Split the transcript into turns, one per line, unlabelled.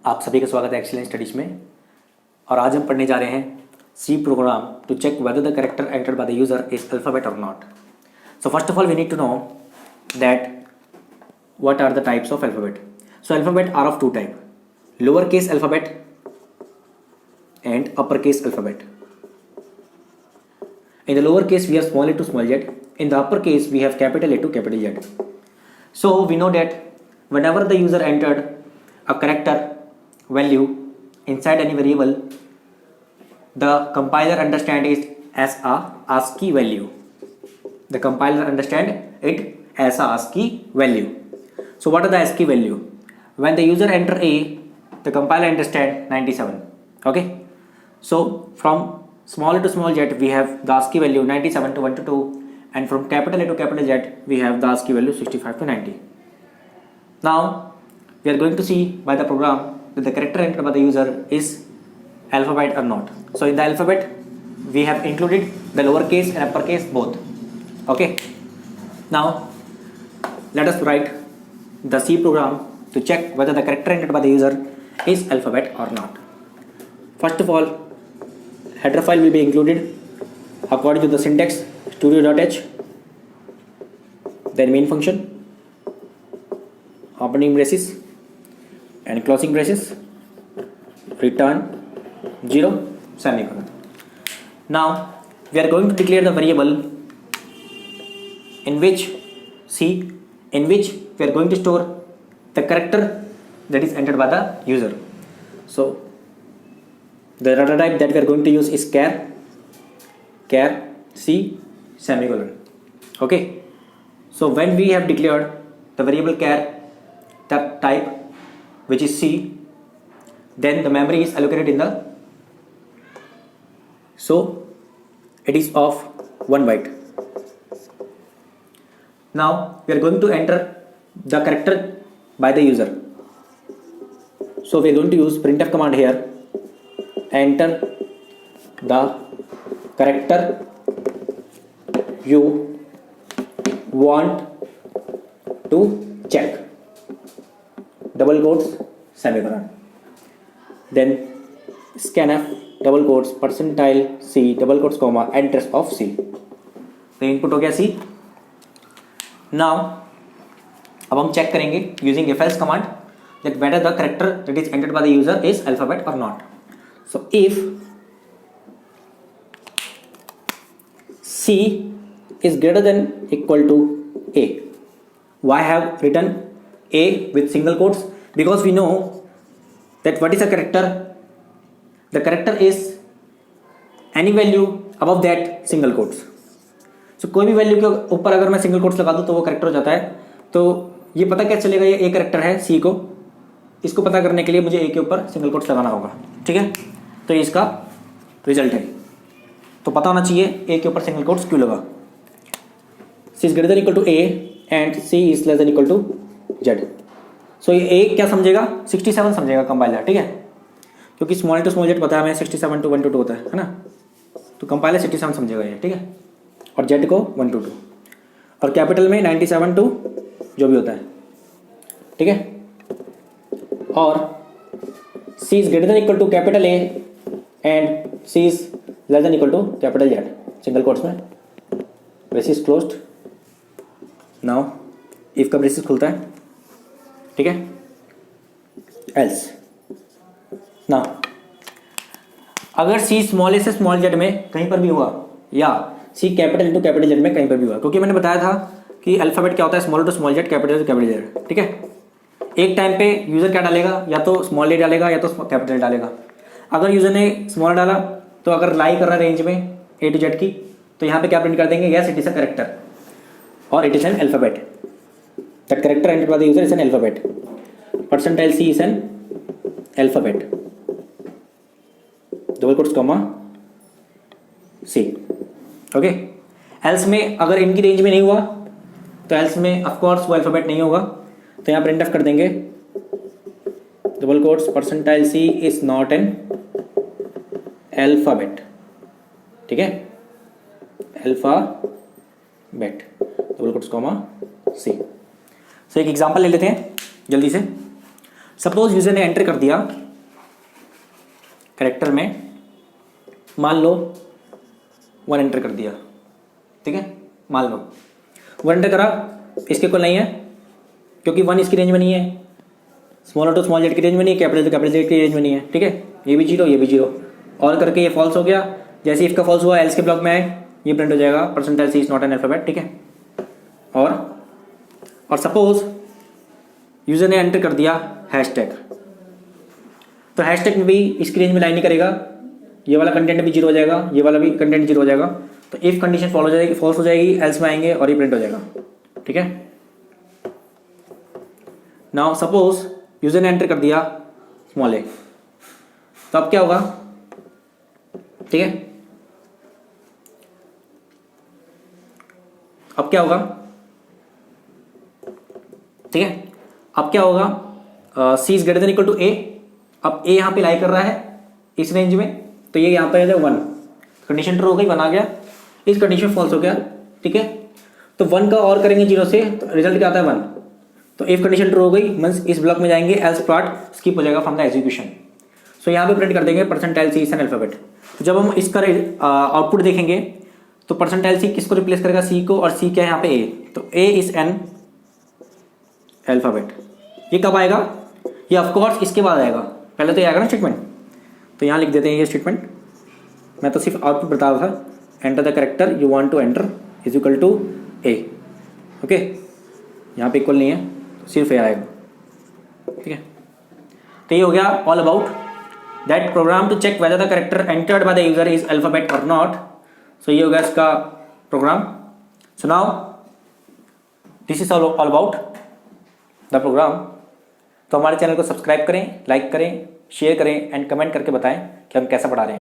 आप सभी का स्वागत है एक्सीलेंट स्टडीज में। और आज हम पढ़ने जा रहे हैं C program to check whether the character entered by the user is alphabet और not. So first of all we need to know that what are the types of alphabet. So alphabet are of two type, lowercase alphabet and uppercase alphabet. In the lower case we have small a to small z, in the upper case we have capital A to capital Z. So we know that whenever the user entered a character value inside any variable, the compiler understand it as a ASCII value. The compiler understand it as a ASCII value. So what are the ASCII value? When the user enter A, the compiler understand 97. Okay. So from small to small z we have the ASCII value 97 to 1 to 2, and from capital A to capital Z we have the ASCII value 65 to 90. Now we are going to see by the program that the character entered by the user is alphabet or not. So in the alphabet we have included the lowercase and uppercase both. Okay. Now let us write the C program to check whether the character entered by the user is alphabet or not. First of all, header file will be included according to the syntax studio.h, then main function, opening braces and closing braces, return 0 semicolon. Now we are going to declare the variable in which we are going to store the character that is entered by the user. So the data type that we are going to use is char C semicolon. Okay. So when we have declared the variable char, the type which is C, then the memory is allocated in the, so it is of 1 byte. Now we are going to enter the character by the user. So we are going to use printf command here. Enter the character you want to check, double quotes semicolon, then scanf double quotes percentile C double quotes comma address of C. तो input हो गया C. Now अब हम check करेंगे using if else command that whether the character that is entered by the user is alphabet or not. So if C is greater than equal to A, why have written A with single quotes? Because we know that what is a character? The character is any value above that single quotes. So कोई भी value के ऊपर अगर मैं single quotes लगा दूं तो वो कैरेक्टर हो जाता है. तो ये पता कैसे चलेगा ये ए कैरेक्टर है सी को, इसको पता करने के लिए मुझे ए के ऊपर सिंगल कोट्स लगाना होगा. ठीक है, तो ये इसका रिजल्ट है. तो पता होना चाहिए ए के ऊपर सिंगल कोट्स क्यों लगा. C is greater than equal to A and C is less than equal to Z. So ये ए क्या समझेगा, 67 समझेगा कंपाइलर. ठीक है, क्योंकि स्मॉल टू स्मॉल जेड पता है हमें 67 to 1 to 2 होता है ना, तो कंपाइलर 67 समझेगा ये. ठीक है, और जेड को 1 to 2, और कैपिटल में 97 to जो भी होता है. ठीक है, और C is greater than equal to capital A and C is less than equal to capital Z, single quotes में, ब्रेसिस क्लोज्ड. नाउ इफ का ब्रेसिस खुलता है. ठीक है, एल्स. नाउ अगर C स्मॉल a से स्मॉल z में कहीं पर भी हुआ या C capital to capital Z में कहीं पर भी हुआ, क्योंकि मैंने बताया था कि अल्फाबेट क्या होता है, small to small Z, capital to capital Z. ठीक है, एक टाइम पे यूजर क्या डालेगा, या तो स्मॉल ए डालेगा या तो कैपिटल डालेगा. अगर यूजर ने स्मॉल डाला तो अगर लाई कर रहा है रेंज में ए टू जेड की, तो यहाँ पे क्या प्रिंट कर देंगे, yes it is a character और it is an alphabet. The character entered by the user is an alphabet. Percentile C is an alphabet, double quotes comma C. Okay, else में अगर इनकी रेंज में नहीं हुआ तो एल्स में of course वो अल्फाबेट नहीं होगा. तो यहाँ प्रिंट ऑफ कर देंगे double quotes percentile C is not an alphabet. ठीक है, alphabet double quotes comma C. So एक एग्जांपल ले लेते हैं जल्दी से. सपोज यूजर ने एंटर कर दिया कैरेक्टर में, मान लो 1 एंटर कर दिया, ठीक है, मान लो 1 एंटर करा, इसके इक्वल नहीं है क्योंकि 1 इसकी रेंज में नहीं है, स्मॉल टू स्मॉल जेड की रेंज में नहीं है, कैपिटल टू कैपिटल जेड की रेंज में नहीं है, ठीक है, ये भी जीरो ये भी जीरो, और करके ये फॉल्स हो गया। जैसे इफ का फॉल्स हुआ एल्स के ब्लॉक में आए, ये प्रिंट हो जाएगा percentile C is not an alphabet, ठीक है। और सपोज यूजर ने एंटर कर दिया हैशटैग, तो हैशटैग में भी इसकी रेंज में लाइन नहीं करेगा, ये वाला कंटेंट भी जीरो हो जाएगा, ये वाला भी कंटेंट जीरो हो जाएगा। तो इफ कंडीशन फॉलो हो जाएगी, फॉल्स हो जाएगी, एल्स में आएंगे और ये प्रिंट हो जाएगा, ठीक है। नाउ सपोज यूजर ने एंटर कर दिया स्मॉल ए, तो अब क्या होगा, ठीक है, अब क्या होगा, ठीक है, अब क्या होगा, C is greater than equal to A. अब ए यहाँ पे लाई कर रहा है इस रेंज में, तो ये यहाँ पे आ जाए 1, कंडीशन ट्रू हो गई, 1 आ गया, इस कंडीशन फॉल्स हो गया, ठीक है। तो 1 का और करेंगे 0 से, तो रिजल्ट क्या आता है 1। तो इफ कंडीशन ट्रू हो गई मींस इस ब्लॉक में जाएंगे, एल्स पार्ट स्किप हो जाएगा फ्रॉम द एग्जीक्यूशन। सो यहाँ पे प्रिंट कर देंगे percentile C is an alphabet. तो जब हम इसका आउटपुट देखेंगे तो परसेंटाइल सी किसको रिप्लेस करेगा, सी को, और सी क्या है यहाँ पे ए, तो ए इज एन अल्फाबेट। ये कब आएगा, ये ऑफकोर्स इसके बाद आएगा, पहले तो ये आएगा ना स्टेटमेंट। तो यहाँ लिख देते हैं ये स्टेटमेंट, मैं तो सिर्फ आउटपुट बता रहा था, enter the character you want to enter is equal to A, okay. यहाँ पे इक्वल नहीं है तो सिर्फ ए आएगा, ठीक है। तो ये हो गया all about that program to check whether the character entered by the user is alphabet और नॉट। सो ये हो गया इसका program. So now this is all about the program. तो हमारे चैनल को सब्सक्राइब करें, लाइक करें, शेयर करें एंड कमेंट करके बताएं कि हम कैसा पढ़ा रहे हैं।